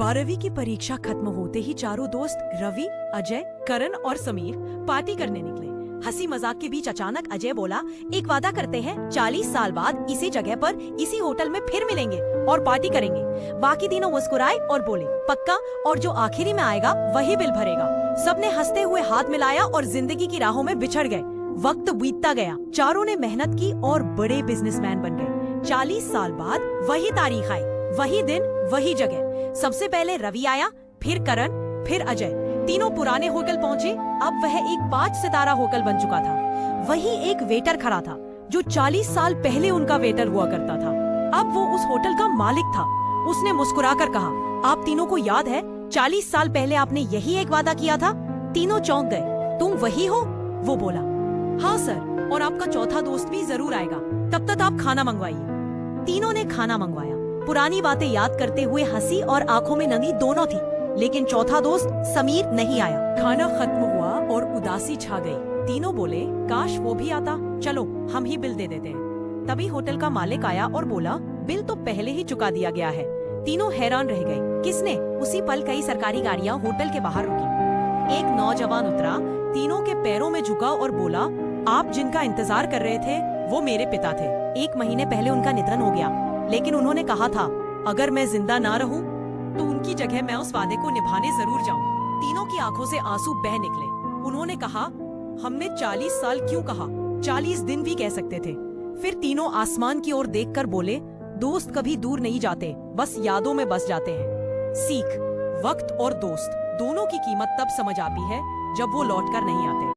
12वीं की परीक्षा खत्म होते ही चारों दोस्त रवि, अजय, करण और समीर पार्टी करने निकले। हंसी मजाक के बीच अचानक अजय बोला, एक वादा करते हैं 40 साल बाद इसी जगह पर इसी होटल में फिर मिलेंगे और पार्टी करेंगे। बाकी तीनों मुस्कुराए और बोले, पक्का, और जो आखिरी में आएगा वही बिल भरेगा। सबने हंसते हुए हाथ मिलाया और जिंदगी की राहों में बिछड़ गए। वक्त बीतता गया, चारों ने मेहनत की और बड़े बिजनेसमैन बन गए। 40 साल बाद वही तारीख आई, वही दिन, वही जगह। सबसे पहले रवि आया, फिर करण, फिर अजय। तीनों पुराने होटल पहुँचे। अब वह एक 5 सितारा होटल बन चुका था। वही एक वेटर खड़ा था जो 40 साल पहले उनका वेटर हुआ करता था। अब वो उस होटल का मालिक था। उसने मुस्कुराकर कहा, आप तीनों को याद है 40 साल पहले आपने यही एक वादा किया था? तीनों चौंक गए। तुम वही हो? वो बोला, हाँ सर, और आपका चौथा दोस्त भी जरूर आएगा। तब तक आप खाना मंगवाइए। तीनों ने खाना मंगवाया। पुरानी बातें याद करते हुए हंसी और आंखों में नमी दोनों थी, लेकिन चौथा दोस्त समीर नहीं आया। खाना खत्म हुआ और उदासी छा गई। तीनों बोले, काश वो भी आता, चलो हम ही बिल दे देते हैं। तभी होटल का मालिक आया और बोला, बिल तो पहले ही चुका दिया गया है। तीनों हैरान रह गए। किसने? उसी पल कई सरकारी गाड़ियां होटल के बाहर रुकी। एक नौजवान उतरा, तीनों के पैरों में झुका और बोला, आप जिनका इंतजार कर रहे थे वो मेरे पिता थे। 1 महीने पहले उनका निधन हो गया, लेकिन उन्होंने कहा था अगर मैं जिंदा ना रहूं तो उनकी जगह मैं उस वादे को निभाने जरूर जाऊं। तीनों की आंखों से आंसू बह निकले। उन्होंने कहा, हमने 40 साल क्यों कहा, 40 दिन भी कह सकते थे। फिर तीनों आसमान की ओर देखकर बोले, दोस्त कभी दूर नहीं जाते, बस यादों में बस जाते हैं। सीख, वक्त और दोस्त दोनों की कीमत तब समझ आती है जब वो लौटकर नहीं आते।